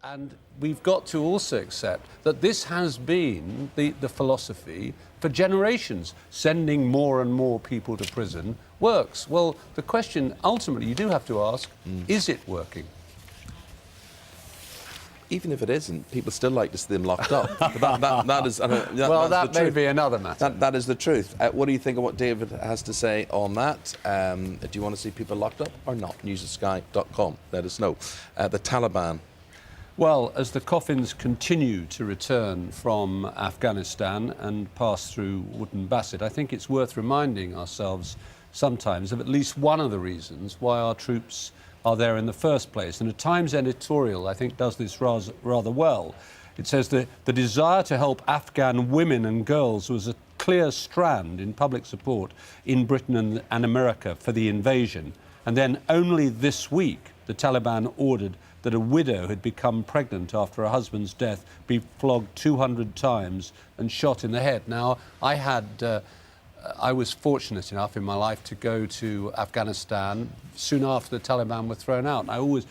And we've got to also accept that this has been the philosophy for generations. Sending more and more people to prison works. Well, the question ultimately you do have to ask, is it working? Even if it isn't, people still like to see them locked up. That is, that may be another matter. That is the truth. What do you think of what David has to say on that? Do you want to see people locked up or not? newsofsky.com. Let us know. The Taliban. Well, as the coffins continue to return from Afghanistan and pass through Wootton Bassett, I think it's worth reminding ourselves sometimes of at least one of the reasons why our troops are there in the first place. And a Times editorial, I think, does this rather well. It says that the desire to help Afghan women and girls was a clear strand in public support in Britain and America for the invasion. And then only this week, the Taliban ordered that a widow had become pregnant after her husband's death be flogged 200 times and shot in the head. Now, I was fortunate enough in my life to go to Afghanistan soon after the Taliban were thrown out. And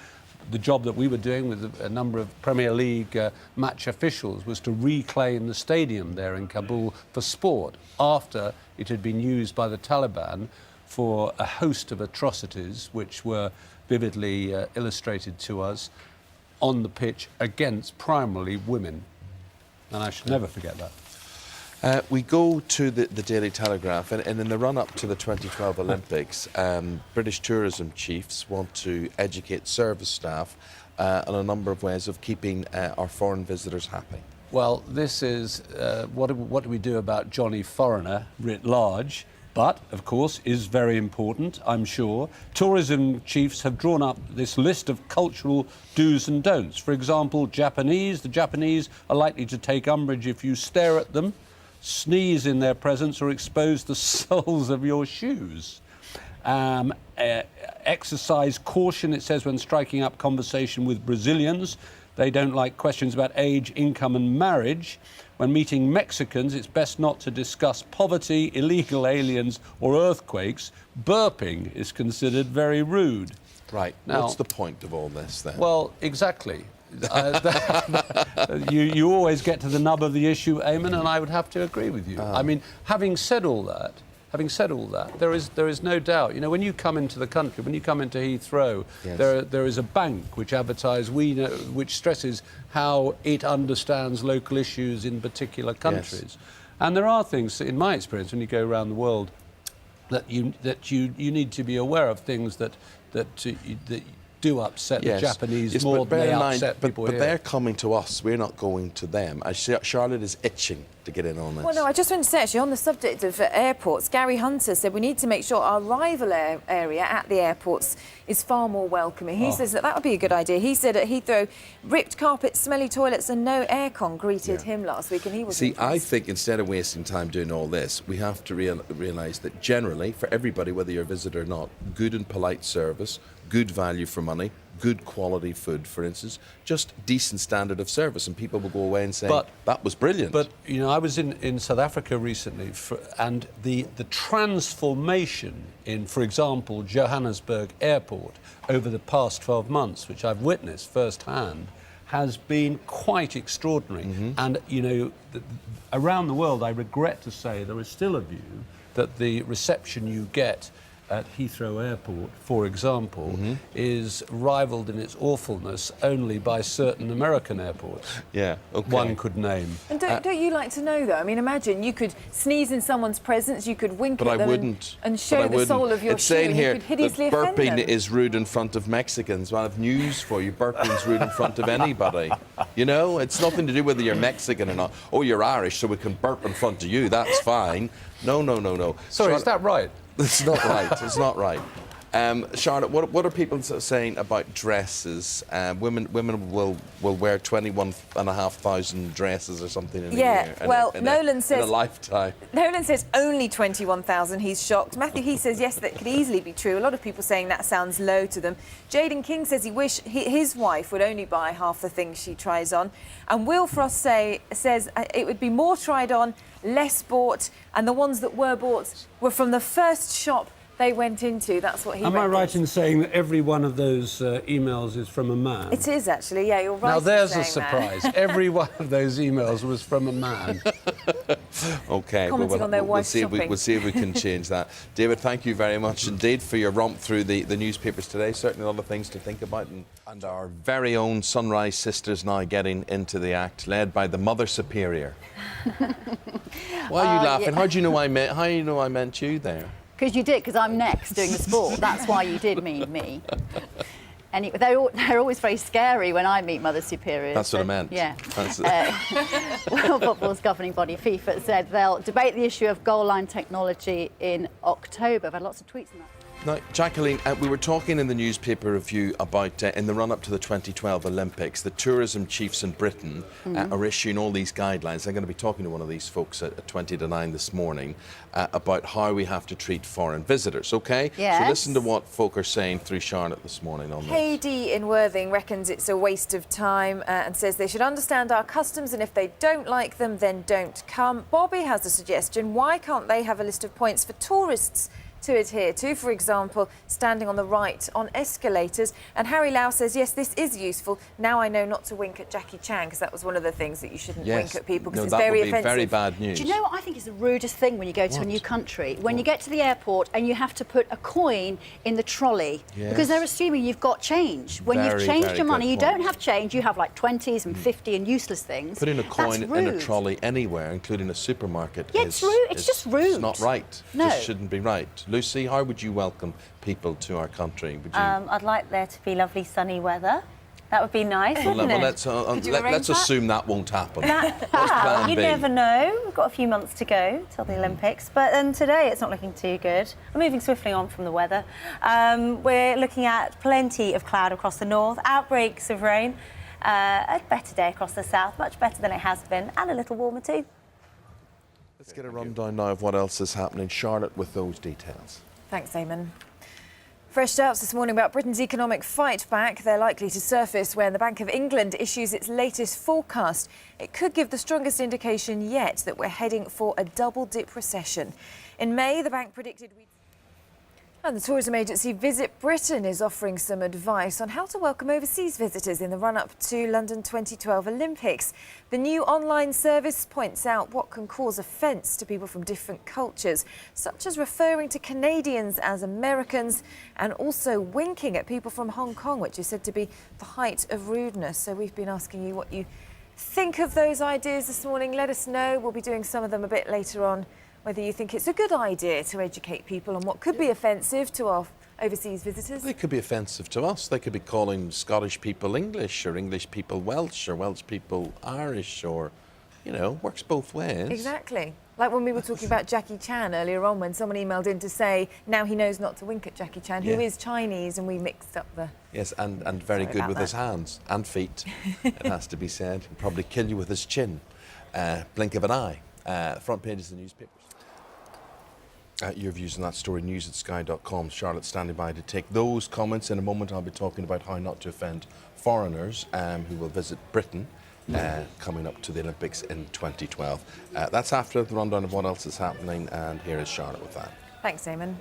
the job that we were doing with a number of Premier League match officials was to reclaim the stadium there in Kabul for sport after it had been used by the Taliban for a host of atrocities which were vividly illustrated to us on the pitch against primarily women. And I should never forget that. We go to the Daily Telegraph, and in the run-up to the 2012 Olympics, British tourism chiefs want to educate service staff on a number of ways of keeping our foreign visitors happy. Well, this is what do we do about Johnny Foreigner writ large? But, of course, is very important, I'm sure. Tourism chiefs have drawn up this list of cultural do's and don'ts. For example, the Japanese are likely to take umbrage if you stare at them, sneeze in their presence, or expose the soles of your shoes. Exercise caution, it says, when striking up conversation with Brazilians. They don't like questions about age, income and marriage. When meeting Mexicans, it's best not to discuss poverty, illegal aliens or earthquakes. Burping is considered very rude. Right. Now, what's the point of all this, then? Well, exactly. You always get to the nub of the issue, Eamon, and I would have to agree with you. I mean, having said all that, there is no doubt. You know, when you come into the country, when you come into Heathrow, yes, there is a bank which which stresses how it understands local issues in particular countries. Yes. And there are things, in my experience, when you go around the world, that you need to be aware of things that do upset the Japanese more than they upset people here. But they're coming to us, we're not going to them. Charlotte is itching to get in on this. Well, no, I just want to say, actually, on the subject of airports, Gary Hunter said we need to make sure our arrival area at the airports is far more welcoming. He says that would be a good idea. He said at Heathrow, ripped carpets, smelly toilets and no aircon greeted him last week, and he was impressed. I think instead of wasting time doing all this, we have to realise that generally, for everybody, whether you're a visitor or not, good and polite service, good value for money, good quality food, for instance, just decent standard of service, and people will go away and say, that was brilliant. But, you know, I was in South Africa recently, and the transformation in, for example, Johannesburg Airport over the past 12 months, which I've witnessed firsthand, has been quite extraordinary. Mm-hmm. And, you know, around the world, I regret to say, there is still a view that the reception you get at Heathrow Airport, for example, is rivaled in its awfulness only by certain American airports. Yeah, okay. One could name. And don't you like to know, though? I mean, imagine you could sneeze in someone's presence, you could wink at them and show the sole of your shoe. It's saying here you could hideously that burping offend them. is rude in front of Mexicans. Well, I have news for you. Burping's rude in front of anybody. You know, it's nothing to do whether you're Mexican or not. Oh, you're Irish, so we can burp in front of you. That's fine. No. Sorry, is that right? It's not right. It's not right. Charlotte, what are people saying about dresses? Women will wear 21,500 dresses or something in a year. Nolan says in a lifetime. Nolan says only 21,000. He's shocked. Matthew Heath says yes, that could easily be true. A lot of people saying that sounds low to them. Jaden King says he wish his wife would only buy half the things she tries on. And Will Frost says it would be more tried on, less bought, and the ones that were bought were from the first shop they went into. That's what he Am I reckons. right in saying that every one of those emails is from a man? It is actually, yeah, you're right. Now in there's a saying that. surprise. Every one of those emails was from a man. Okay, Commenting on their we'll wife's see if shopping. we'll see if we can change that. David, thank you very much indeed for your romp through the newspapers today. Certainly a lot of things to think about. And our very own Sunrise Sisters now getting into the act, led by the Mother Superior. Why are you laughing? Yeah. How do you know I meant you there? Because you did, because I'm next doing the sport. That's why you did mean me. Anyway, they're always very scary when I meet Mother Superiors. That's what I meant. Yeah. That's World Football's governing body, FIFA, said they'll debate the issue of goal line technology in October. I've had lots of tweets on that. Now, Jacqueline, we were talking in the newspaper review about, in the run-up to the 2012 Olympics, the tourism chiefs in Britain are issuing all these guidelines. I'm going to be talking to one of these folks at 20 to 9 this morning about how we have to treat foreign visitors, OK? Yes. So listen to what folk are saying through Charlotte this morning on this. Katie in Worthing reckons it's a waste of time and says they should understand our customs, and if they don't like them, then don't come. Bobby has a suggestion. Why can't they have a list of points for tourists to adhere to, for example, standing on the right on escalators? And Harry Lau says, yes, this is useful. Now I know not to wink at Jackie Chan, because that was one of the things that you shouldn't wink at people, because it's very offensive. Very bad news. Do you know what I think is the rudest thing when you go to a new country? When you get to the airport and you have to put a coin in the trolley, because they're assuming you've got change. When you've changed your money, you don't have change, you have like 20s and 50 and useless things. Putting a coin That's in a rude. trolley anywhere, including a supermarket, Yeah, it's rude. It's just rude. It's not right. No. It just shouldn't be right. Lucy, how would you welcome people to our country? Would you... I'd like there to be lovely sunny weather. That would be nice, wouldn't it? let's assume that won't happen. What's Well, plan you B? never know. We've got a few months to go till the Olympics, but today it's not looking too good. We're moving swiftly on from the weather. We're looking at plenty of cloud across the north, outbreaks of rain, a better day across the south, much better than it has been, and a little warmer too. Let's get a rundown now of what else is happening. Charlotte with those details. Thanks, Eamon. Fresh doubts this morning about Britain's economic fight back. They're likely to surface when the Bank of England issues its latest forecast. It could give the strongest indication yet that we're heading for a double-dip recession. In May, the bank predicted we'd... And the tourism agency Visit Britain is offering some advice on how to welcome overseas visitors in the run-up to London 2012 Olympics. The new online service points out what can cause offence to people from different cultures, such as referring to Canadians as Americans and also winking at people from Hong Kong, which is said to be the height of rudeness. So we've been asking you what you think of those ideas this morning. Let us know. We'll be doing some of them a bit later on, whether you think it's a good idea to educate people on what could be offensive to our overseas visitors. They could be offensive to us. They could be calling Scottish people English, or English people Welsh, or Welsh people Irish, or, you know, works both ways. Exactly. Like when we were talking about Jackie Chan earlier on, when someone emailed in to say now he knows not to wink at Jackie Chan, who is Chinese, and we mixed up the... Yes, and very Sorry good about with his that. hands and feet, it has to be said. He'd probably kill you with his chin. Blink of an eye. Front pages of the newspapers. Your views on that story, news@sky.com. Charlotte standing by to take those comments. In a moment, I'll be talking about how not to offend foreigners who will visit Britain coming up to the Olympics in 2012. That's after the rundown of what else is happening, and here is Charlotte with that. Thanks, Eamon.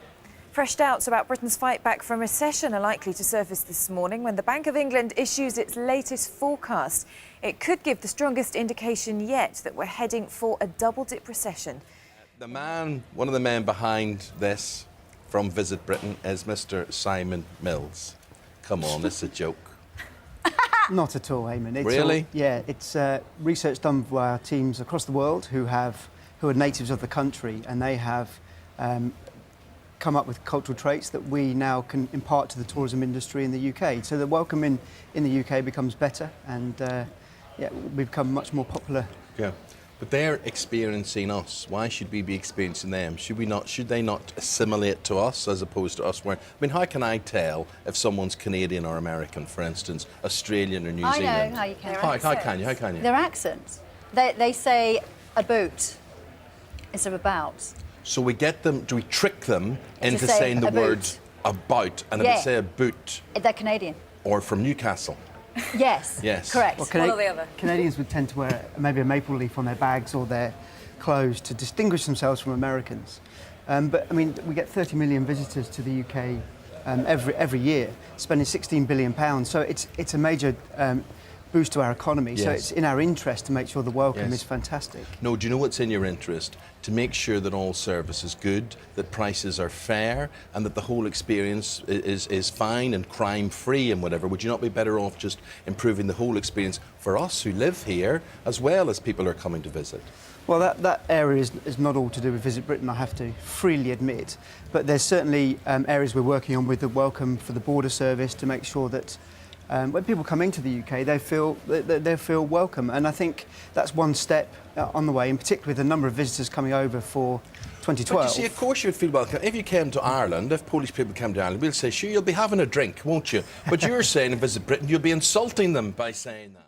Fresh doubts about Britain's fight back from recession are likely to surface this morning when the Bank of England issues its latest forecast. It could give the strongest indication yet that we're heading for a double-dip recession. One of the men behind this from Visit Britain is Mr. Simon Mills. Come on, this is a joke. Not at all, Eamon. It's Really? It's research done by our teams across the world who are natives of the country, and they have come up with cultural traits that we now can impart to the tourism industry in the UK. So the welcome in the UK becomes better, and we become much more popular. Yeah. But they're experiencing us. Why should we be experiencing them? Should they not assimilate to us as opposed to us? How can I tell if someone's Canadian or American, for instance, Australian or New Zealand? I know how you can. How can you? Their accents. They say a boot instead of about. So we get them, do we trick them into say saying the a word boot. about, and if Yeah. they say a boot, They're Canadian. or from Newcastle? Yes. Yes. Correct. Well, One or the other. Canadians would tend to wear maybe a maple leaf on their bags or their clothes to distinguish themselves from Americans. But I mean, we get 30 million visitors to the UK every year, spending £16 billion. So it's a major boost to our economy. Yes. So it's in our interest to make sure the welcome Yes. is fantastic. No, do you know what's in your interest? To make sure that all service is good, that prices are fair, and that the whole experience is fine and crime-free and whatever. Would you not be better off just improving the whole experience for us who live here, as well as people who are coming to visit? Well, that area is not all to do with Visit Britain, I have to freely admit. But there's certainly areas we're working on with the welcome for the border service to make sure that when people come into the UK, they feel welcome. And I think that's one step on the way, in particular with the number of visitors coming over for 2012. But you see, of course you would feel welcome. If you came to Ireland, if Polish people came to Ireland, we'll say, sure, you'll be having a drink, won't you? But you're saying in Visit Britain, you'll be insulting them by saying that.